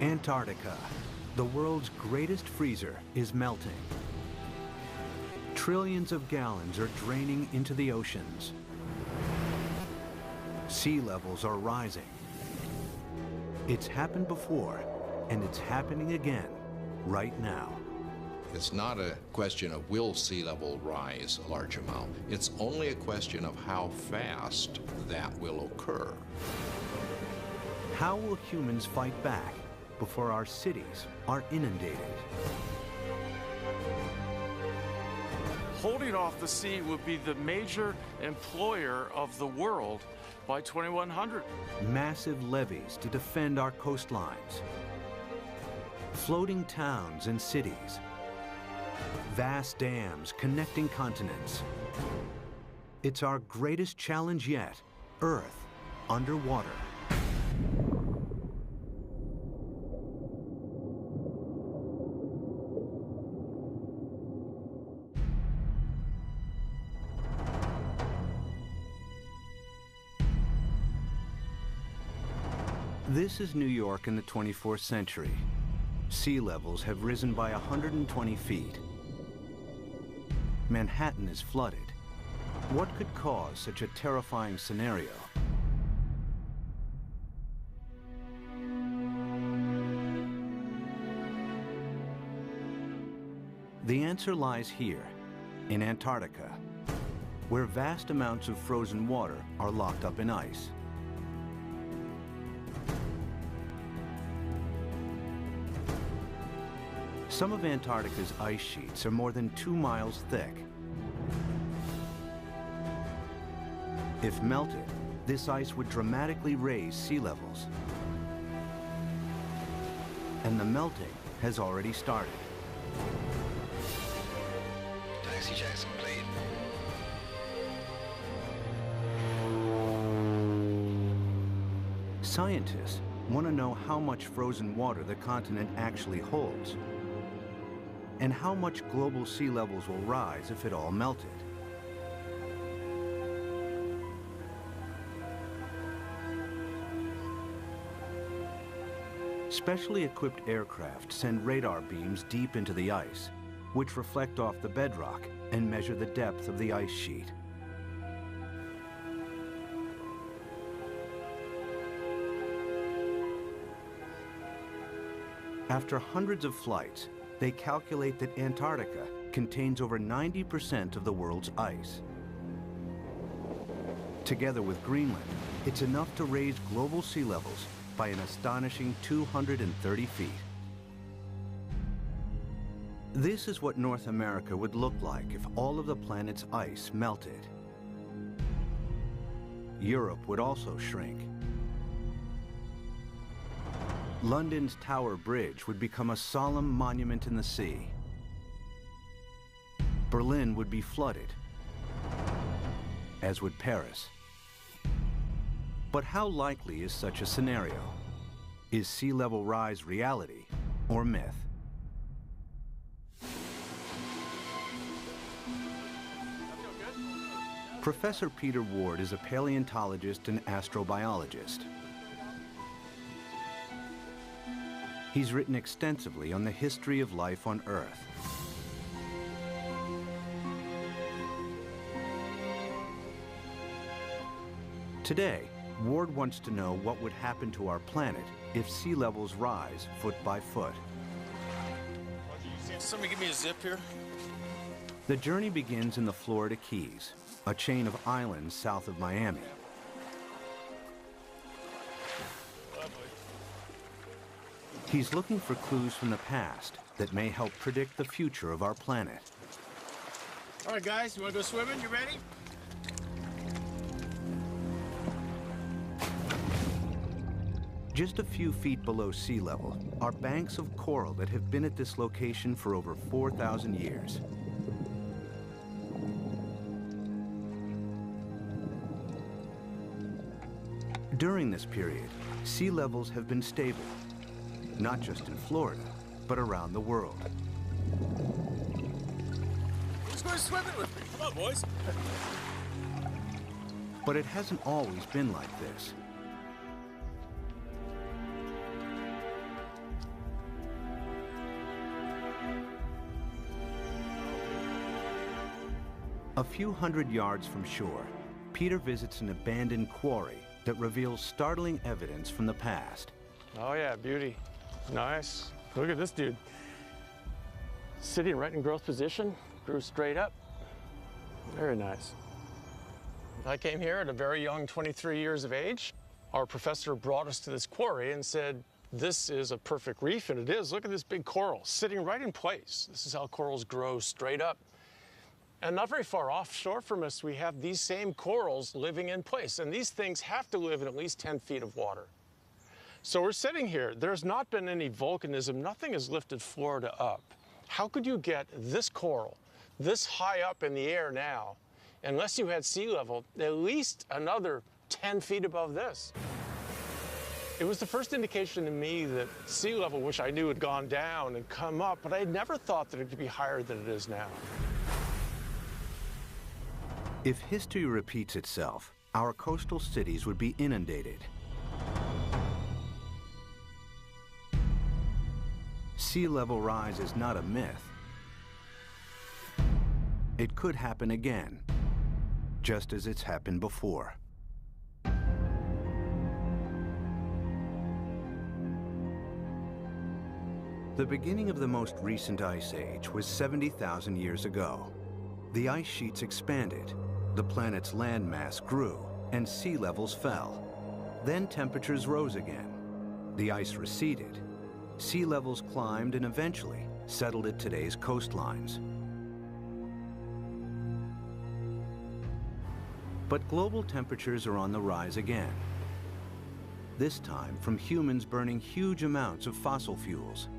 Antarctica, the world's greatest freezer, is melting. Trillions of gallons are draining into the oceans. Sea levels are rising. It's happened before, and it's happening again right now. It's not a question of will sea level rise a large amount. It's only a question of how fast that will occur. How will humans fight back before our cities are inundated? Holding off the sea would be the major employer of the world by 2100. Massive levees to defend our coastlines. Floating towns and cities. Vast dams connecting continents. It's our greatest challenge yet, Earth underwater. This is New York in the 24th century. Sea levels have risen by 120 feet. Manhattan is flooded. What could cause such a terrifying scenario? The answer lies here, in Antarctica, where vast amounts of frozen water are locked up in ice. Some of Antarctica's ice sheets are more than 2 miles thick. If melted, this ice would dramatically raise sea levels. And the melting has already started. Taxi checks complete. Scientists want to know how much frozen water the continent actually holds, and how much global sea levels will rise if it all melted. Specially equipped aircraft send radar beams deep into the ice, which reflect off the bedrock and measure the depth of the ice sheet. After hundreds of flights, they calculate that Antarctica contains over 90% of the world's ice. Together with Greenland, it's enough to raise global sea levels by an astonishing 230 feet. This is what North America would look like if all of the planet's ice melted. Europe would also shrink. London's Tower Bridge would become a solemn monument in the sea. Berlin would be flooded, as would Paris. But how likely is such a scenario? Is sea level rise reality or myth? Professor Peter Ward is a paleontologist and astrobiologist. He's written extensively on the history of life on Earth. Today, Ward wants to know what would happen to our planet if sea levels rise foot by foot. Somebody give me a zip here. The journey begins in the Florida Keys, a chain of islands south of Miami. He's looking for clues from the past that may help predict the future of our planet. All right, guys, you want to go swimming? You ready? Just a few feet below sea level are banks of coral that have been at this location for over 4,000 years. During this period, sea levels have been stable, not just in Florida, but around the world. Who's going swimming with me? Come on, boys. But it hasn't always been like this. A few hundred yards from shore, Peter visits an abandoned quarry that reveals startling evidence from the past. Oh yeah, beauty. Nice. Look at this dude. Sitting right in growth position, grew straight up. Very nice. I came here at a very young 23 years of age. Our professor brought us to this quarry and said, this is a perfect reef, and it is. Look at this big coral sitting right in place. This is how corals grow straight up. And not very far offshore from us, we have these same corals living in place. And these things have to live in at least 10 feet of water. So we're sitting here. There's not been any volcanism. Nothing has lifted Florida up. How could you get this coral this high up in the air now, unless you had sea level, at least another 10 feet above this? It was the first indication to me that sea level, which I knew had gone down and come up, but I had never thought that it could be higher than it is now. If history repeats itself, our coastal cities would be inundated. Sea level rise is not a myth. It could happen again, just as it's happened before. The beginning of the most recent ice age was 70,000 years ago. The ice sheets expanded, the planet's landmass grew, and sea levels fell. Then temperatures rose again. The ice receded. Sea levels climbed and eventually settled at today's coastlines. But global temperatures are on the rise again. This time from humans burning huge amounts of fossil fuels.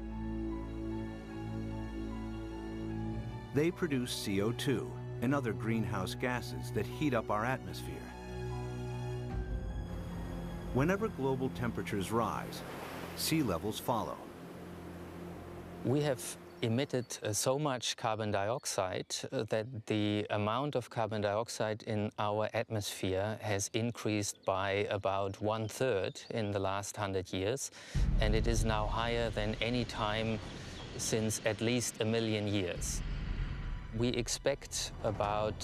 They produce CO2 and other greenhouse gases that heat up our atmosphere. Whenever global temperatures rise, sea levels follow. We have emitted so much carbon dioxide that the amount of carbon dioxide in our atmosphere has increased by about 1/3 in the last 100 years, and it is now higher than any time since at least 1 million years. We expect about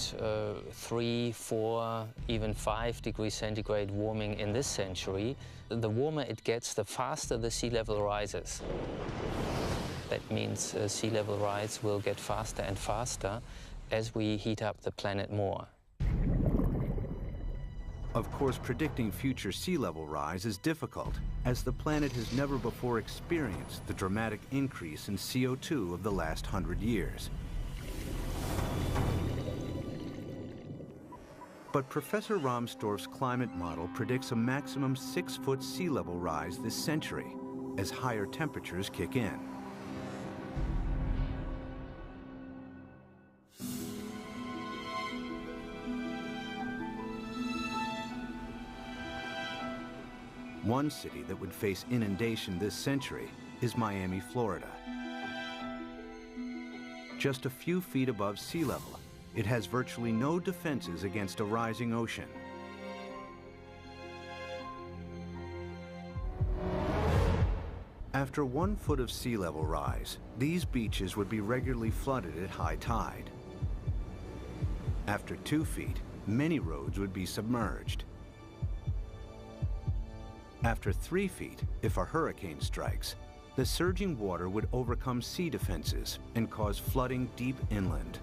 3, 4, even 5 degrees centigrade warming in this century. The warmer it gets, the faster the sea level rises. That means sea level rise will get faster and faster as we heat up the planet more. Of course, predicting future sea level rise is difficult, as the planet has never before experienced the dramatic increase in CO2 of the last 100 years. But Professor Rahmstorf's climate model predicts a maximum 6-foot sea level rise this century as higher temperatures kick in. One city that would face inundation this century is Miami, Florida. Just a few feet above sea level, it has virtually no defenses against a rising ocean. After 1 foot of sea level rise, these beaches would be regularly flooded at high tide. After 2 feet, many roads would be submerged. After 3 feet, if a hurricane strikes, the surging water would overcome sea defenses and cause flooding deep inland.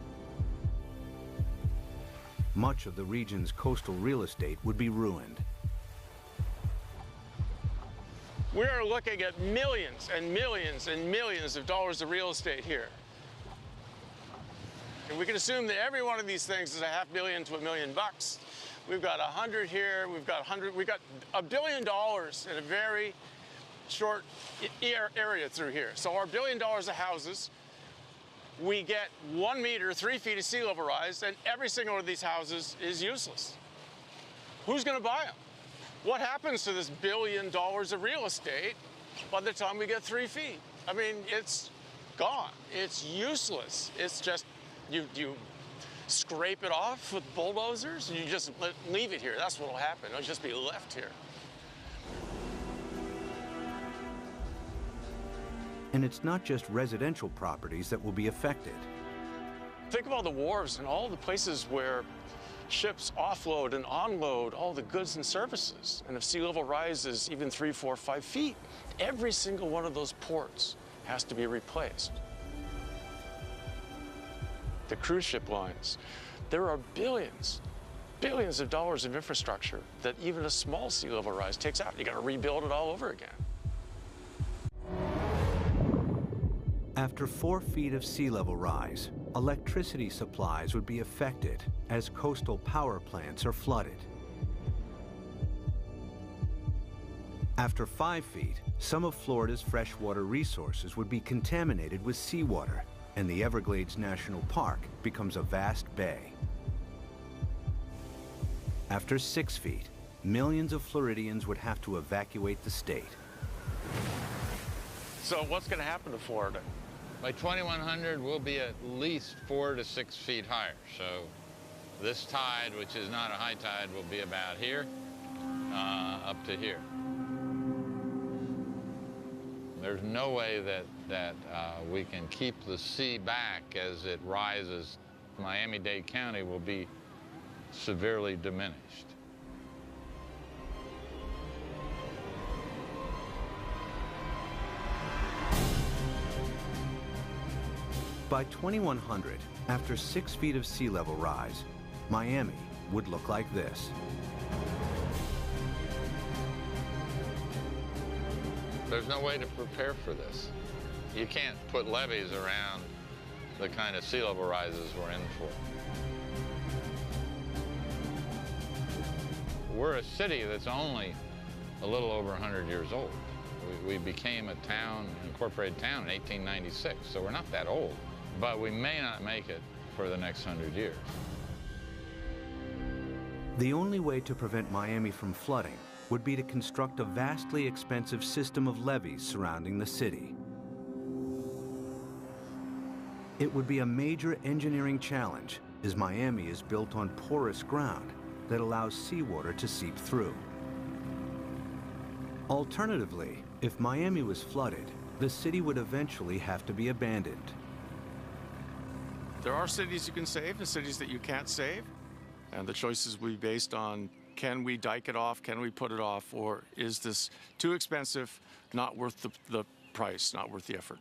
Much of the region's coastal real estate would be ruined. We are looking at millions and millions and millions of dollars of real estate here. And we can assume that every one of these things is $500,000 to $1 million. We've got 100 here, we've got $1 billion in a very short area through here. So our $1 billion of houses, we get 1 meter, 3 feet of sea level rise, and every single one of these houses is useless. Who's gonna buy them? What happens to this $1 billion of real estate by the time we get 3 feet? I mean, it's gone. It's useless. It's just, you scrape it off with bulldozers and you just leave it here. That's what will happen. It'll just be left here. And it's not just residential properties that will be affected. Think of all the wharves and all the places where ships offload and onload all the goods and services. And if sea level rises even 3, 4, 5 feet, every single one of those ports has to be replaced. The cruise ship lines, there are billions of dollars of infrastructure that even a small sea level rise takes out. You got to rebuild it all over again. After 4 feet of sea level rise, electricity supplies would be affected as coastal power plants are flooded. After 5 feet, some of Florida's freshwater resources would be contaminated with seawater, and the Everglades National Park becomes a vast bay. After 6 feet, millions of Floridians would have to evacuate the state. So what's going to happen to Florida? By 2100, we'll be at least 4 to 6 feet higher. So this tide, which is not a high tide, will be about here, up to here. There's no way that we can keep the sea back as it rises. Miami-Dade County will be severely diminished. By 2100, after 6 feet of sea level rise, Miami would look like this. There's no way to prepare for this. You can't put levees around the kind of sea level rises we're in for. We're a city that's only a little over 100 years old. We became a town, an incorporated town in 1896, so we're not that old. But we may not make it for the next 100 years. The only way to prevent Miami from flooding would be to construct a vastly expensive system of levees surrounding the city. It would be a major engineering challenge, as Miami is built on porous ground that allows seawater to seep through. Alternatively, if Miami was flooded, the city would eventually have to be abandoned. There are cities you can save and cities that you can't save, and the choices will be based on, can we dike it off, can we put it off, or is this too expensive, not worth the price, not worth the effort.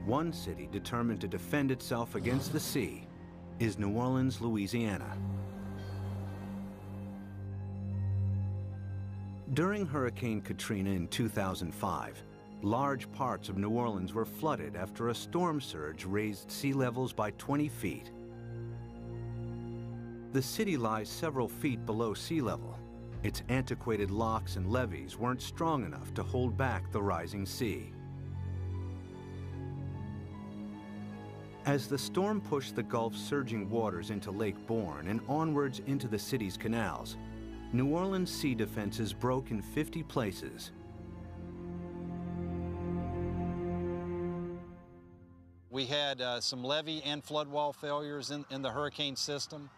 One city determined to defend itself against the sea is New Orleans, Louisiana. During Hurricane Katrina in 2005, large parts of New Orleans were flooded after a storm surge raised sea levels by 20 feet. The city lies several feet below sea level. Its antiquated locks and levees weren't strong enough to hold back the rising sea. As the storm pushed the Gulf's surging waters into Lake Borgne and onwards into the city's canals, New Orleans' sea defenses broke in 50 places. We had some levee and flood wall failures in the hurricane system,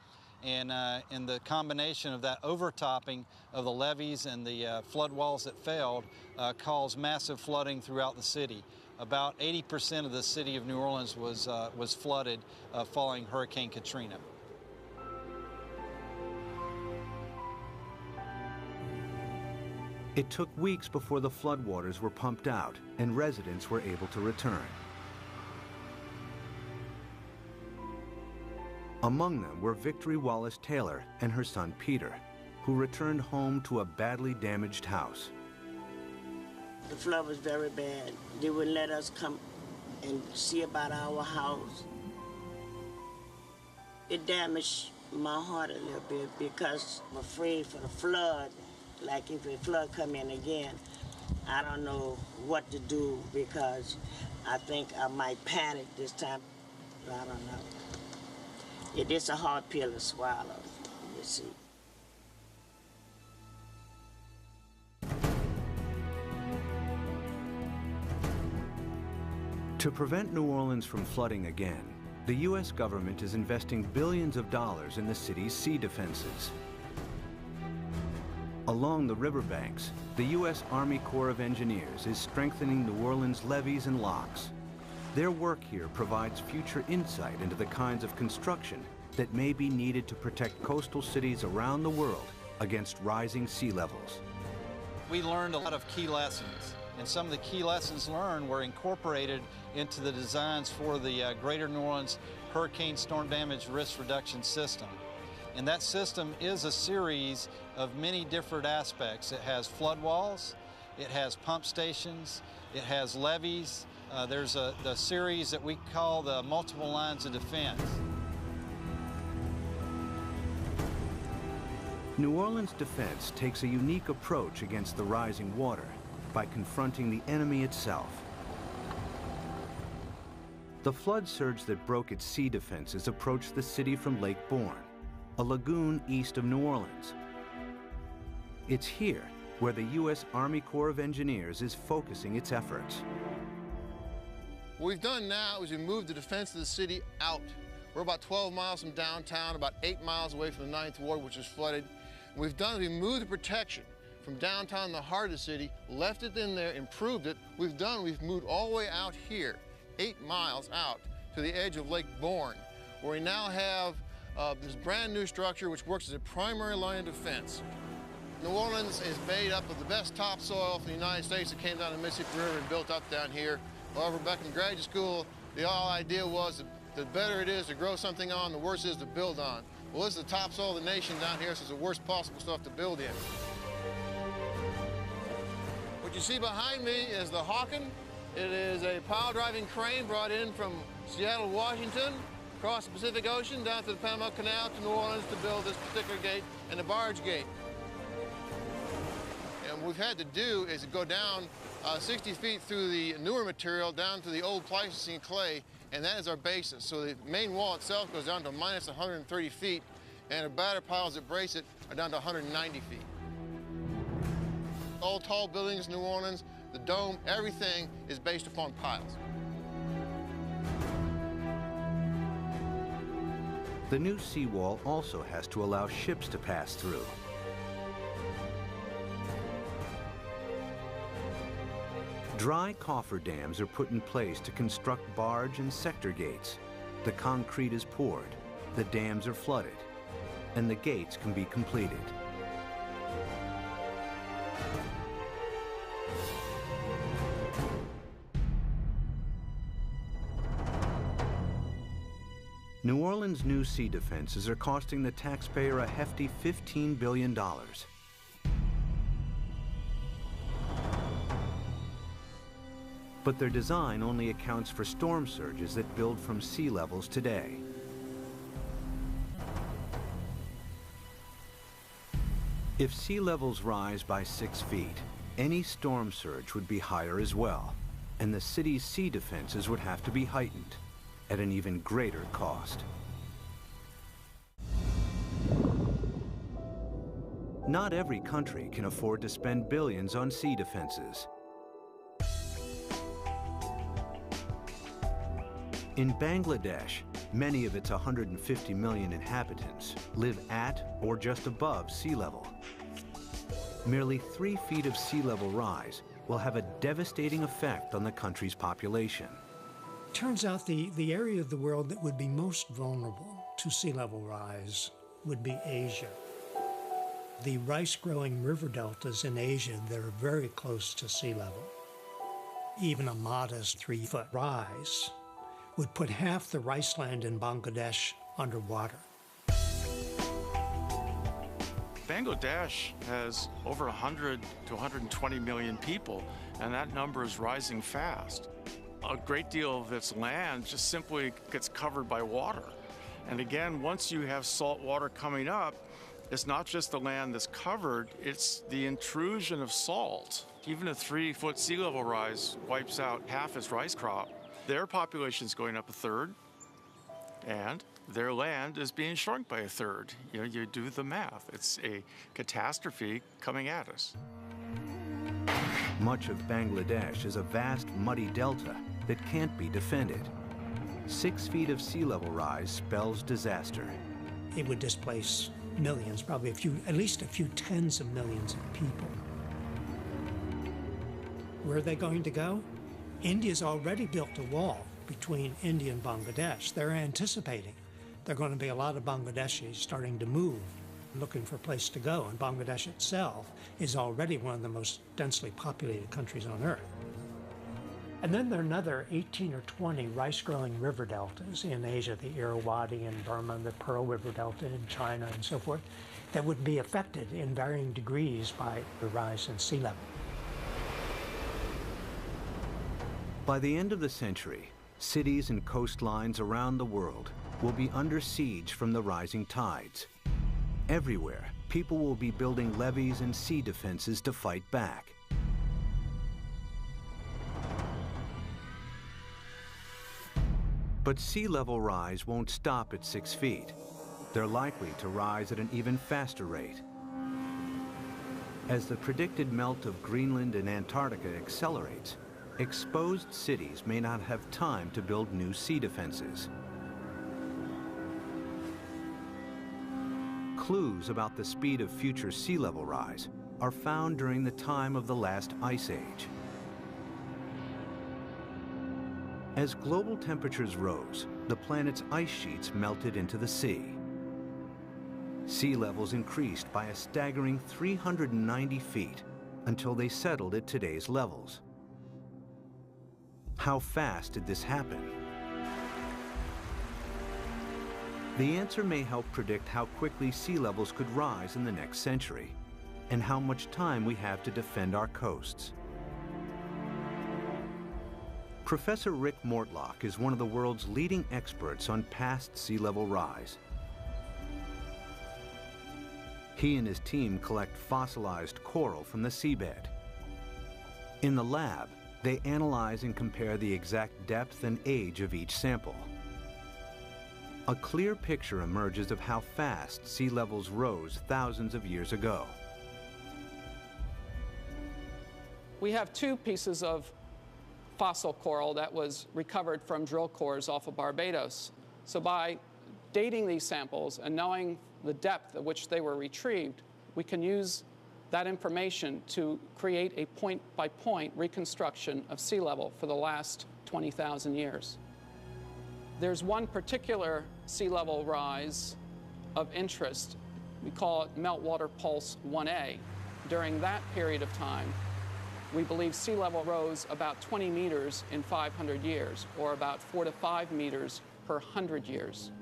and the combination of that overtopping of the levees and the flood walls that failed caused massive flooding throughout the city. About 80% of the city of New Orleans was flooded following Hurricane Katrina. It took weeks before the floodwaters were pumped out and residents were able to return. Among them were Victory Wallace Taylor and her son Peter, who returned home to a badly damaged house. The flood was very bad. They wouldn't let us come and see about our house. It damaged my heart a little bit because I'm afraid for the flood. Like if the flood come in again, I don't know what to do because I think I might panic this time. I don't know. It is a hard pill to swallow, you see. To prevent New Orleans from flooding again, the U.S. government is investing billions of dollars in the city's sea defenses. Along the riverbanks, the U.S. Army Corps of Engineers is strengthening New Orleans' levees and locks. Their work here provides future insight into the kinds of construction that may be needed to protect coastal cities around the world against rising sea levels. We learned a lot of key lessons, and some of the key lessons learned were incorporated into the designs for the Greater New Orleans Hurricane Storm Damage Risk Reduction System. And that system is a series of many different aspects. It has flood walls, it has pump stations, it has levees. There's the series that we call the multiple lines of defense. New Orleans defense takes a unique approach against the rising water by confronting the enemy itself. The flood surge that broke its sea defenses approached the city from Lake Borgne, a lagoon east of New Orleans. It's here where the U.S. Army Corps of Engineers is focusing its efforts. What we've done now is we moved the defense of the city out. We're about 12 miles from downtown, about 8 miles away from the 9th Ward, which is flooded. What we've done is we moved the protection from downtown, the heart of the city, left it in there, improved it. We've moved all the way out here, 8 miles out to the edge of Lake Borgne, where we now have this brand new structure which works as a primary line of defense. New Orleans is made up of the best topsoil from the United States that came down the Mississippi River and built up down here. However, back in graduate school, the whole idea was that the better it is to grow something on, the worse it is to build on. Well, this is the topsoil of the nation down here, so it's the worst possible stuff to build in. What you see behind me is the Hawken. It is a pile-driving crane brought in from Seattle, Washington, across the Pacific Ocean, down to the Panama Canal to New Orleans to build this particular gate and the barge gate. And what we've had to do is go down 60 feet through the newer material down to the old Pleistocene clay, and that is our basis. So the main wall itself goes down to minus 130 feet, and the batter piles that brace it are down to 190 feet. All tall buildings in New Orleans, the dome, everything is based upon piles. The new seawall also has to allow ships to pass through. Dry cofferdams are put in place to construct barge and sector gates. The concrete is poured, the dams are flooded, and the gates can be completed. New Orleans' new sea defenses are costing the taxpayer a hefty $15 billion. But their design only accounts for storm surges that build from sea levels today. If sea levels rise by 6 feet, any storm surge would be higher as well, and the city's sea defenses would have to be heightened at an even greater cost. Not every country can afford to spend billions on sea defenses. In Bangladesh, many of its 150 million inhabitants live at or just above sea level. Merely 3 feet of sea level rise will have a devastating effect on the country's population. Turns out the area of the world that would be most vulnerable to sea level rise would be Asia. The rice-growing river deltas in Asia that are very close to sea level. Even a modest 3-foot rise would put half the rice land in Bangladesh underwater. Bangladesh has over 100 to 120 million people, and that number is rising fast. A great deal of its land just simply gets covered by water. And again, once you have salt water coming up, it's not just the land that's covered, it's the intrusion of salt. Even a 3-foot sea level rise wipes out half its rice crop. Their population's going up 1/3, and their land is being shrunk by 1/3. You know, you do the math. It's a catastrophe coming at us. Much of Bangladesh is a vast muddy delta that can't be defended. 6 feet of sea level rise spells disaster. It would displace millions, probably at least a few tens of millions of people. Where are they going to go? India's already built a wall between India and Bangladesh. They're anticipating there are going to be a lot of Bangladeshis starting to move, looking for a place to go, and Bangladesh itself is already one of the most densely populated countries on Earth. And then there are another 18 or 20 rice-growing river deltas in Asia, the Irrawaddy in Burma, the Pearl River Delta in China, and so forth, that would be affected in varying degrees by the rise in sea level. By the end of the century, cities and coastlines around the world will be under siege from the rising tides. Everywhere, people will be building levees and sea defenses to fight back. But sea level rise won't stop at 6 feet. They're likely to rise at an even faster rate. As the predicted melt of Greenland and Antarctica accelerates, exposed cities may not have time to build new sea defenses. Clues about the speed of future sea level rise are found during the time of the last ice age. As global temperatures rose, the planet's ice sheets melted into the sea. Sea levels increased by a staggering 390 feet until they settled at today's levels. How fast did this happen? The answer may help predict how quickly sea levels could rise in the next century, and how much time we have to defend our coasts. Professor Rick Mortlock is one of the world's leading experts on past sea level rise. He and his team collect fossilized coral from the seabed. In the lab, they analyze and compare the exact depth and age of each sample. A clear picture emerges of how fast sea levels rose thousands of years ago. We have 2 pieces of fossil coral that was recovered from drill cores off of Barbados. So by dating these samples and knowing the depth at which they were retrieved, we can use that information to create a point-by-point reconstruction of sea level for the last 20,000 years. There's one particular sea level rise of interest. We call it Meltwater Pulse 1A. During that period of time, we believe sea level rose about 20 meters in 500 years, or about 4 to 5 meters per 100 years.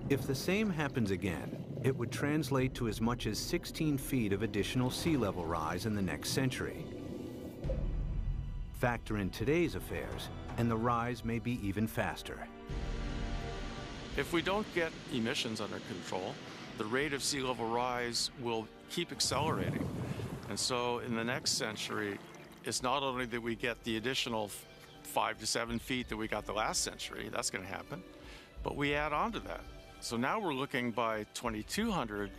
If the same happens again, it would translate to as much as 16 feet of additional sea level rise in the next century. Factor in today's affairs, and the rise may be even faster. If we don't get emissions under control, the rate of sea level rise will keep accelerating. And so in the next century, it's not only that we get the additional 5 to 7 feet that we got the last century, that's going to happen, but we add on to that. So now we're looking by 2200,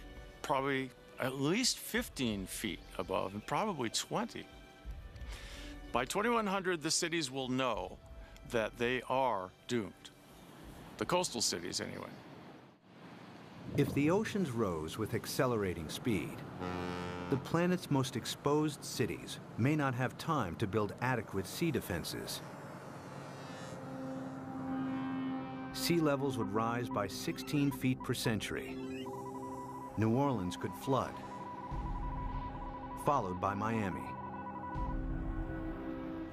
probably at least 15 feet above, and probably 20. By 2100, the cities will know that they are doomed. The coastal cities, anyway. If the oceans rose with accelerating speed, the planet's most exposed cities may not have time to build adequate sea defenses. Sea levels would rise by 16 feet per century. New Orleans could flood, followed by Miami.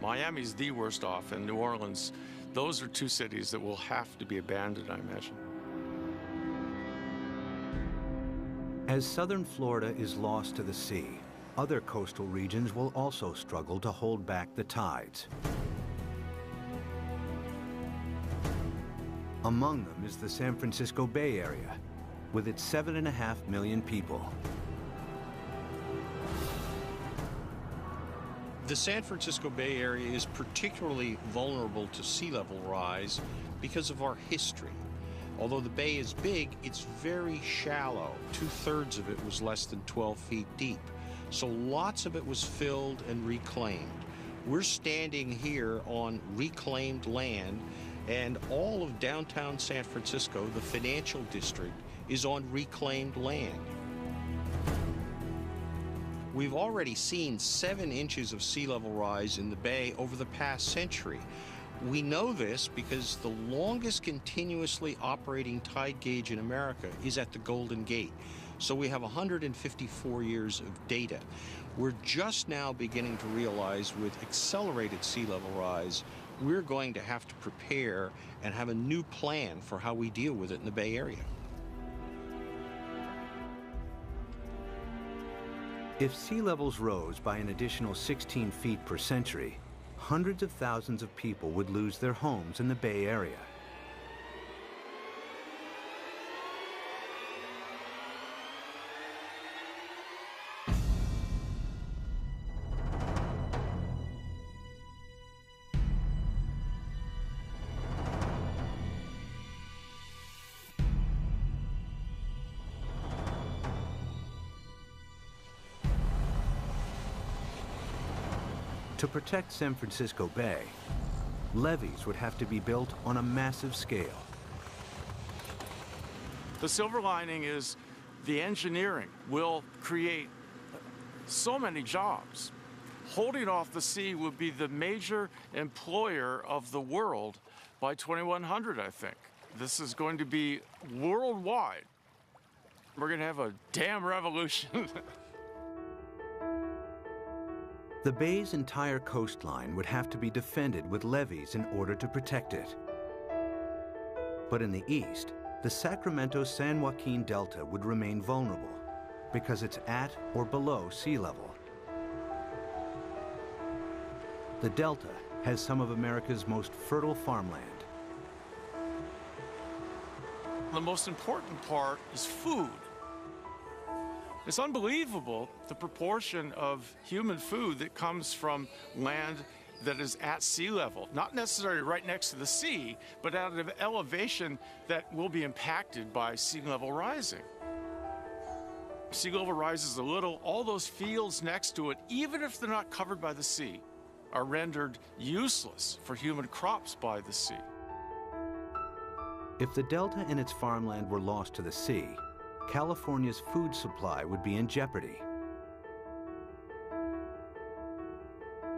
Miami's the worst off, and New Orleans, those are 2 cities that will have to be abandoned, I imagine. As southern Florida is lost to the sea, other coastal regions will also struggle to hold back the tides. Among them is the San Francisco Bay Area, with its 7.5 million people. The San Francisco Bay Area is particularly vulnerable to sea level rise because of our history. Although the bay is big, it's very shallow. 2/3 of it was less than 12 feet deep. So lots of it was filled and reclaimed. We're standing here on reclaimed land, and all of downtown San Francisco, the financial district, is on reclaimed land. We've already seen 7 inches of sea level rise in the bay over the past century. We know this because the longest continuously operating tide gauge in America is at the Golden Gate. So we have 154 years of data. We're just now beginning to realize with accelerated sea level rise, we're going to have to prepare and have a new plan for how we deal with it in the Bay Area. If sea levels rose by an additional 16 feet per century, hundreds of thousands of people would lose their homes in the Bay Area. To protect San Francisco Bay, levees would have to be built on a massive scale. The silver lining is the engineering will create so many jobs. Holding off the sea will be the major employer of the world by 2100, I think. This is going to be worldwide. We're going to have a damn revolution. The bay's entire coastline would have to be defended with levees in order to protect it. But in the east, the Sacramento-San Joaquin Delta would remain vulnerable because it's at or below sea level. The Delta has some of America's most fertile farmland. The most important part is food. It's unbelievable the proportion of human food that comes from land that is at sea level, not necessarily right next to the sea, but at an elevation that will be impacted by sea level rising. Sea level rises a little, all those fields next to it, even if they're not covered by the sea, are rendered useless for human crops by the sea. If the Delta and its farmland were lost to the sea, California's food supply would be in jeopardy.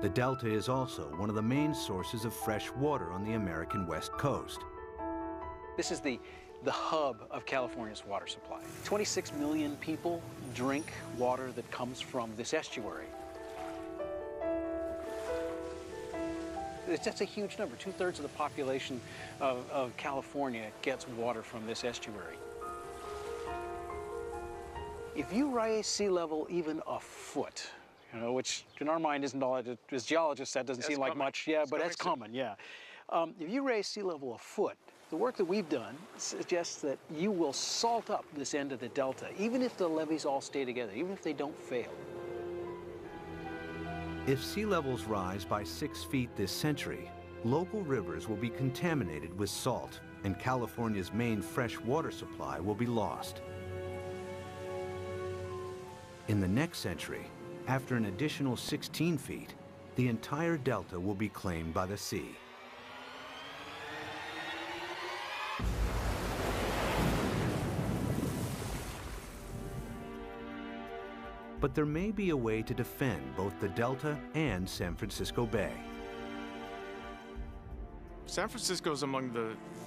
The Delta is also one of the main sources of fresh water on the American West Coast. This is the hub of California's water supply. 26 million people drink water that comes from this estuary. That's a huge number. 2/3 of the population of California gets water from this estuary. If you raise sea level even a foot, you know, which in our mind isn't all, as geologists, that doesn't seem like much, yeah, but that's common, yeah. If you raise sea level a foot, the work that we've done suggests that you will salt up this end of the Delta, even if the levees all stay together, even if they don't fail. If sea levels rise by 6 feet this century, local rivers will be contaminated with salt, and California's main fresh water supply will be lost. In the next century, after an additional 16 feet, the entire Delta will be claimed by the sea. But there may be a way to defend both the Delta and San Francisco Bay. San Francisco is among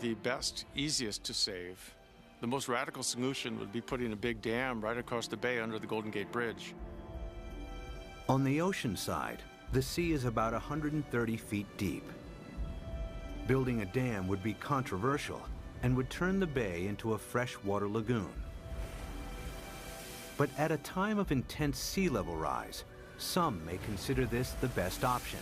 the best, easiest to save. The most radical solution would be putting a big dam right across the bay under the Golden Gate Bridge. On the ocean side, the sea is about 130 feet deep. Building a dam would be controversial and would turn the bay into a freshwater lagoon. But at a time of intense sea level rise, some may consider this the best option.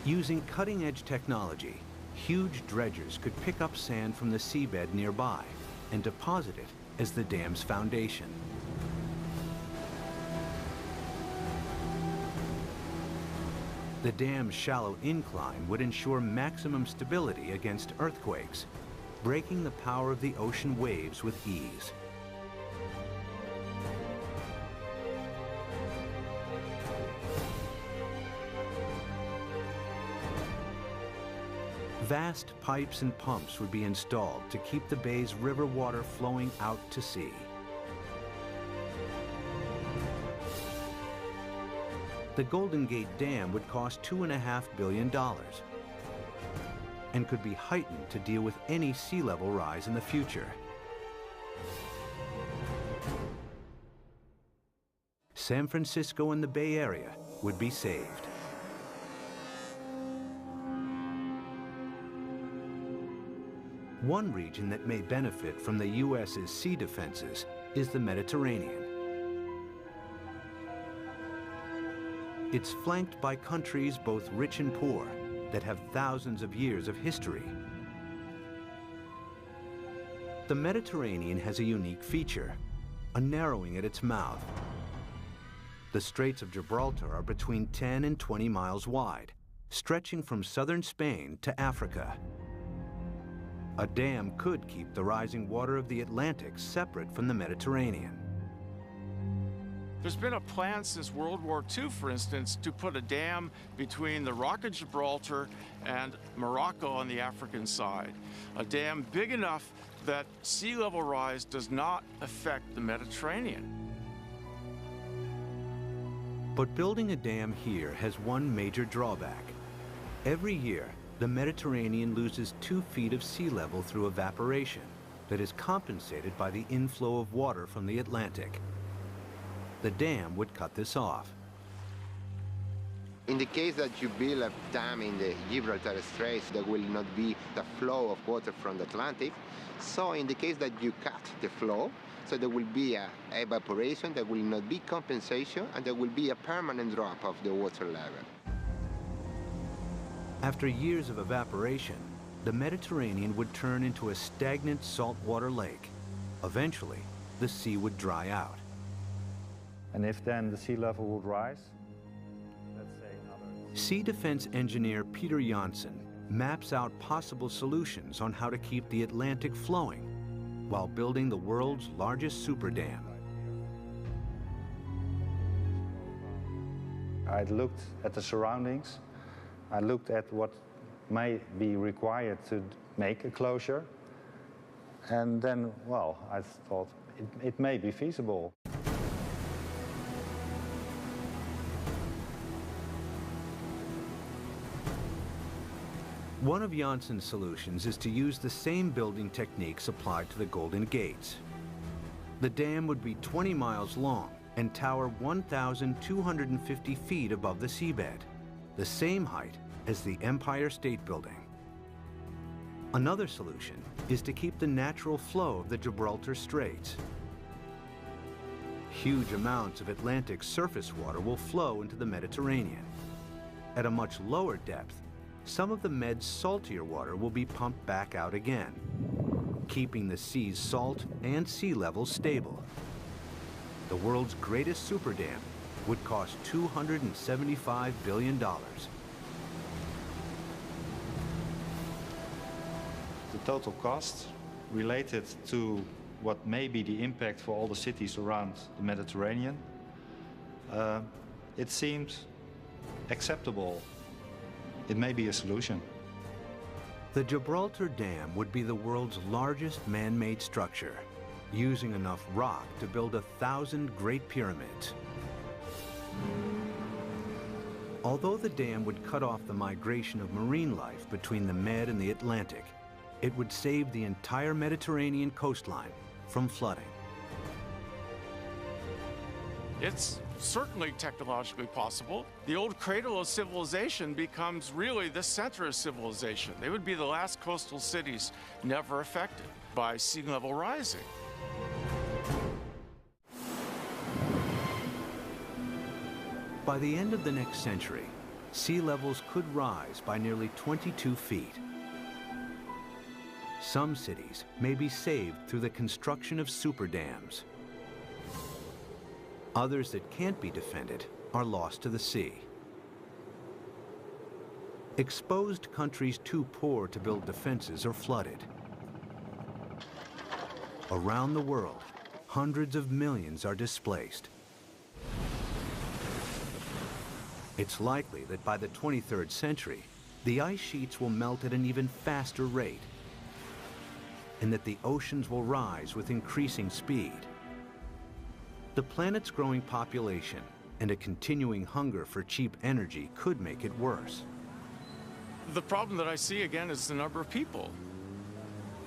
Using cutting-edge technology, huge dredgers could pick up sand from the seabed nearby and deposit it as the dam's foundation. The dam's shallow incline would ensure maximum stability against earthquakes, breaking the power of the ocean waves with ease. Vast pipes and pumps would be installed to keep the bay's river water flowing out to sea. The Golden Gate Dam would cost $2.5 billion and could be heightened to deal with any sea level rise in the future. San Francisco and the Bay Area would be saved. One region that may benefit from the U.S.'s sea defenses is the Mediterranean. It's flanked by countries both rich and poor that have thousands of years of history. The Mediterranean has a unique feature, a narrowing at its mouth. The Straits of Gibraltar are between 10 and 20 miles wide, stretching from southern Spain to Africa. A dam could keep the rising water of the Atlantic separate from the Mediterranean. There's been a plan since World War II, for instance, to put a dam between the Rock of Gibraltar and Morocco on the African side. A dam big enough that sea level rise does not affect the Mediterranean. But building a dam here has one major drawback. Every year, the Mediterranean loses 2 feet of sea level through evaporation that is compensated by the inflow of water from the Atlantic. The dam would cut this off. In the case that you build a dam in the Gibraltar Straits, there will not be the flow of water from the Atlantic. So in the case that you cut the flow, so there will be a evaporation, there will not be compensation, and there will be a permanent drop of the water level. After years of evaporation, the Mediterranean would turn into a stagnant saltwater lake. Eventually, the sea would dry out. And if then the sea level would rise, let's say another... Sea defense engineer Peter Janssen maps out possible solutions on how to keep the Atlantic flowing while building the world's largest super dam. I looked at the surroundings. I looked at what may be required to make a closure. And then, well, I thought it may be feasible. One of Janssen's solutions is to use the same building techniques applied to the Golden Gates. The dam would be 20 miles long and tower 1,250 feet above the seabed, the same height as the Empire State Building. Another solution is to keep the natural flow of the Gibraltar Straits. Huge amounts of Atlantic surface water will flow into the Mediterranean. At a much lower depth, some of the Med's saltier water will be pumped back out again, keeping the sea's salt and sea level stable. The world's greatest super dam would cost $275 billion. The total cost related to what may be the impact for all the cities around the Mediterranean, it seemed acceptable. It may be a solution. The Gibraltar Dam would be the world's largest man-made structure, using enough rock to build 1,000 Great Pyramids. Although the dam would cut off the migration of marine life between the Med and the Atlantic, it would save the entire Mediterranean coastline from flooding. It's certainly technologically possible. The old cradle of civilization becomes really the center of civilization. They would be the last coastal cities never affected by sea level rising. By the end of the next century, sea levels could rise by nearly 22 feet. Some cities may be saved through the construction of super dams. Others that can't be defended are lost to the sea. Exposed countries too poor to build defenses are flooded. Around the world, hundreds of millions are displaced. It's likely that by the 23rd century, the ice sheets will melt at an even faster rate, and that the oceans will rise with increasing speed. The planet's growing population and a continuing hunger for cheap energy could make it worse. The problem that I see again is the number of people.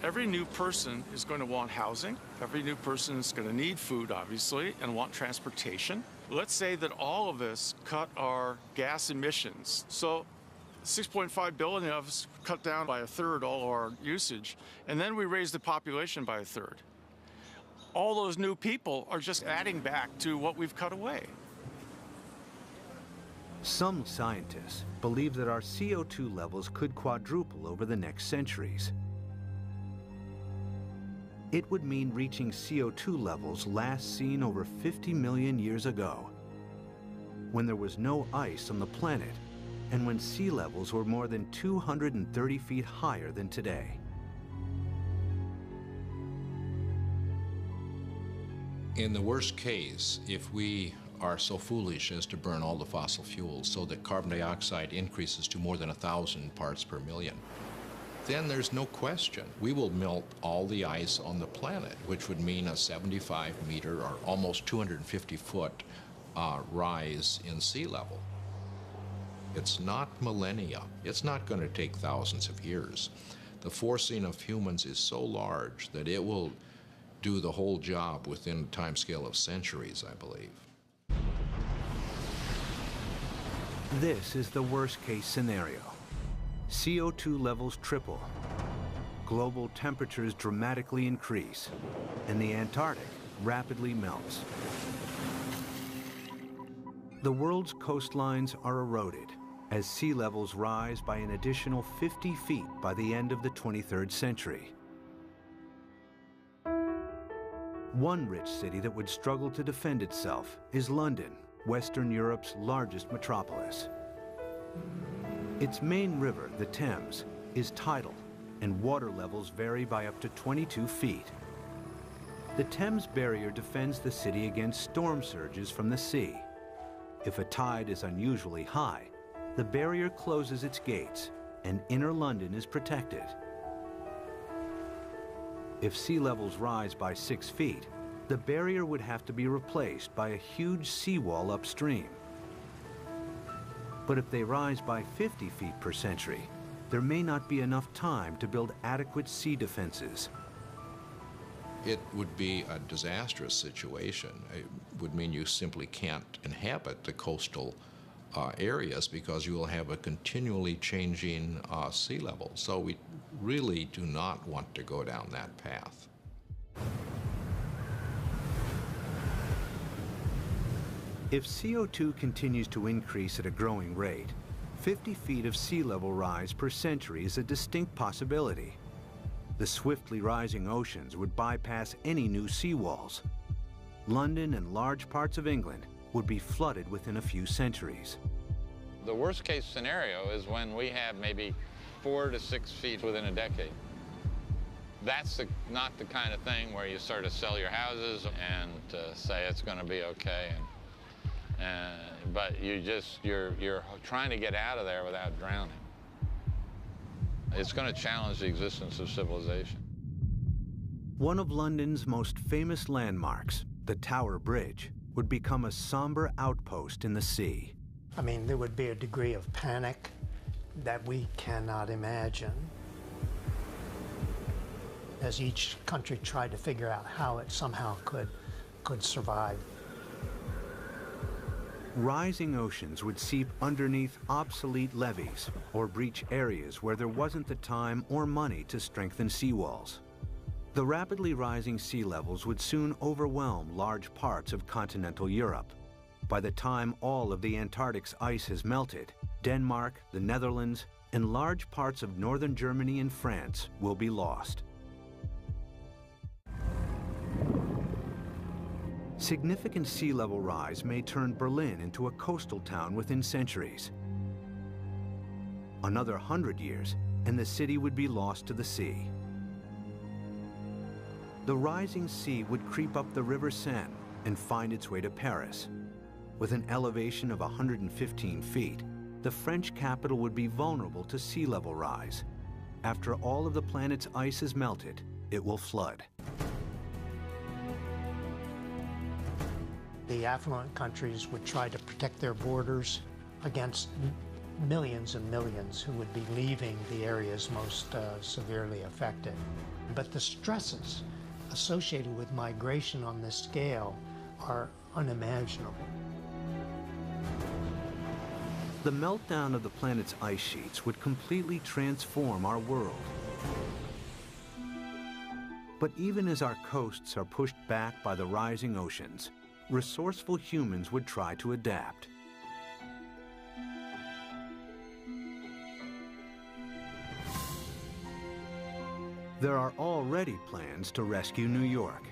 Every new person is going to want housing. Every new person is going to need food, obviously, and want transportation. Let's say that all of us cut our gas emissions. So 6.5 billion of us cut down by a third all our usage, and then we raise the population by a third. All those new people are just adding back to what we've cut away. Some scientists believe that our CO2 levels could quadruple over the next centuries. It would mean reaching CO2 levels last seen over 50 million years ago, when there was no ice on the planet and when sea levels were more than 230 feet higher than today. In the worst case, if we are so foolish as to burn all the fossil fuels so that carbon dioxide increases to more than 1,000 parts per million, then there's no question we will melt all the ice on the planet, which would mean a 75-meter or almost 250-foot rise in sea level. It's not millennia. It's not going to take thousands of years. The forcing of humans is so large that it will do the whole job within a timescale of centuries, I believe. This is the worst-case scenario. CO2 levels triple, global temperatures dramatically increase, and the Antarctic rapidly melts. The world's coastlines are eroded as sea levels rise by an additional 50 feet by the end of the 23rd century. One rich city that would struggle to defend itself is London, Western Europe's largest metropolis. Its main river, the Thames, is tidal, and water levels vary by up to 22 feet. The Thames barrier defends the city against storm surges from the sea. If a tide is unusually high, the barrier closes its gates, and inner London is protected. If sea levels rise by 6 feet, the barrier would have to be replaced by a huge seawall upstream. But if they rise by 50 feet per century, there may not be enough time to build adequate sea defenses. It would be a disastrous situation. It would mean you simply can't inhabit the coastal areas because you will have a continually changing sea level. So we really do not want to go down that path. If CO2 continues to increase at a growing rate, 50 feet of sea level rise per century is a distinct possibility. The swiftly rising oceans would bypass any new seawalls. London and large parts of England would be flooded within a few centuries. The worst case scenario is when we have maybe 4 to 6 feet within a decade. That's not the kind of thing where you sort of sell your houses and say it's going to be okay. But you're trying to get out of there without drowning. It's going to challenge the existence of civilization. One of London's most famous landmarks, the Tower Bridge, would become a somber outpost in the sea. I mean, there would be a degree of panic that we cannot imagine as each country tried to figure out how it somehow could survive. Rising oceans would seep underneath obsolete levees or breach areas where there wasn't the time or money to strengthen seawalls. The rapidly rising sea levels would soon overwhelm large parts of continental Europe. By the time all of the Antarctic's ice has melted, Denmark, the Netherlands, and large parts of northern Germany and France will be lost. Significant sea level rise may turn Berlin into a coastal town within centuries. Another 100 years, and the city would be lost to the sea. The rising sea would creep up the River Seine and find its way to Paris. With an elevation of 115 feet, the French capital would be vulnerable to sea level rise. After all of the planet's ice is melted, it will flood. The affluent countries would try to protect their borders against millions and millions who would be leaving the areas most severely affected. But the stresses associated with migration on this scale are unimaginable. The meltdown of the planet's ice sheets would completely transform our world. But even as our coasts are pushed back by the rising oceans, resourceful humans would try to adapt. There are already plans to rescue New York.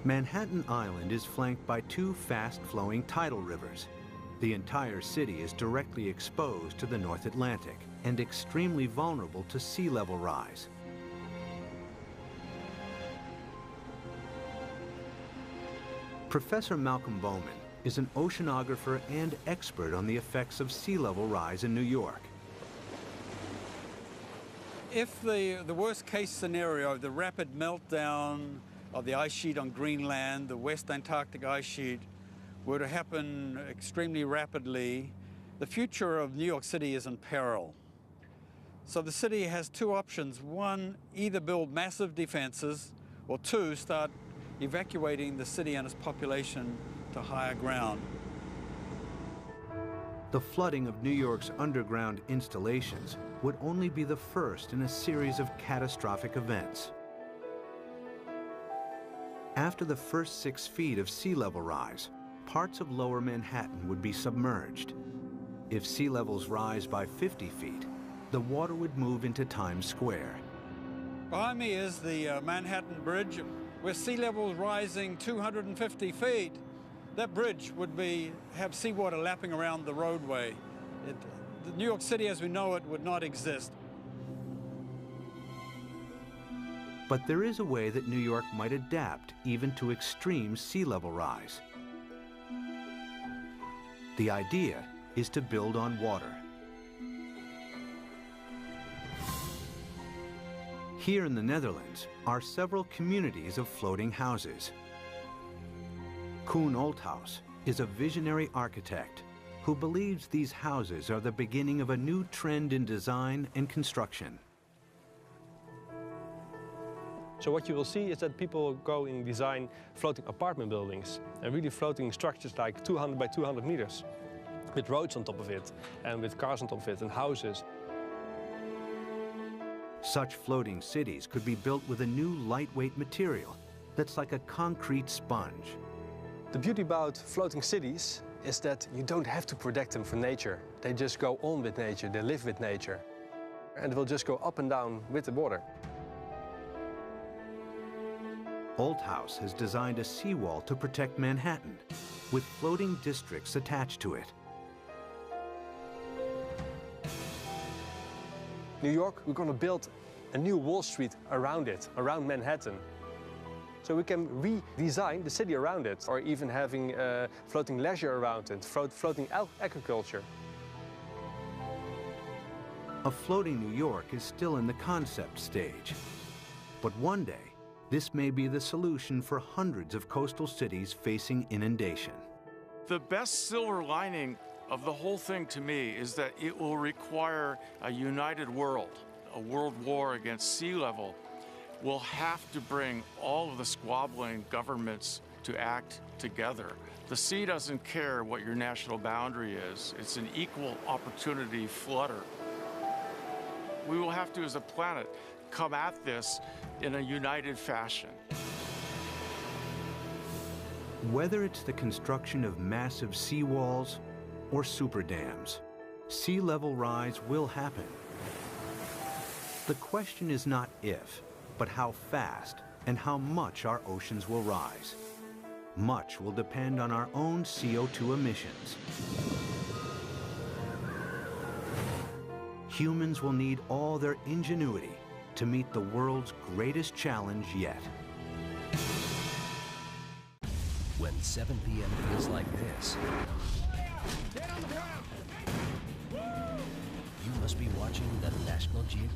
Manhattan Island is flanked by two fast-flowing tidal rivers. The entire city is directly exposed to the North Atlantic and extremely vulnerable to sea level rise. Professor Malcolm Bowman is an oceanographer and expert on the effects of sea level rise in New York. If the worst case scenario, the rapid meltdown of the ice sheet on Greenland, the West Antarctic ice sheet, were to happen extremely rapidly, the future of New York City is in peril. So the city has two options. One, either build massive defenses, or two, start evacuating the city and its population to higher ground. The flooding of New York's underground installations would only be the first in a series of catastrophic events. After the first 6 feet of sea level rise, parts of lower Manhattan would be submerged. If sea levels rise by 50 feet, the water would move into Times Square. Behind me is the Manhattan Bridge, with sea levels rising 250 feet. That bridge would have seawater lapping around the roadway. New York City as we know it would not exist. But there is a way that New York might adapt even to extreme sea level rise. The idea is to build on water. Here in the Netherlands are several communities of floating houses. Koen Olthuis is a visionary architect who believes these houses are the beginning of a new trend in design and construction. So what you will see is that people go and design floating apartment buildings and really floating structures like 200 by 200 meters with roads on top of it and with cars on top of it and houses. Such floating cities could be built with a new lightweight material that's like a concrete sponge. The beauty about floating cities is that you don't have to protect them from nature. They just go on with nature, they live with nature. And they will just go up and down with the water. Olthuis has designed a seawall to protect Manhattan, with floating districts attached to it. New York, we're going to build a new Wall Street around it, around Manhattan. So we can redesign the city around it, or even having floating leisure around it, floating agriculture. A floating New York is still in the concept stage. But one day, this may be the solution for hundreds of coastal cities facing inundation. The best silver lining of the whole thing to me is that it will require a united world. A world war against sea level will have to bring all of the squabbling governments to act together. The sea doesn't care what your national boundary is. It's an equal opportunity flooder. We will have to, as a planet, come at this in a united fashion. Whether it's the construction of massive seawalls or super dams, sea level rise will happen. The question is not if, but how fast and how much our oceans will rise. Much will depend on our own CO2 emissions. Humans will need all their ingenuity to meet the world's greatest challenge yet. when 7 p.m. feels like this, you must be watching the National Geographic.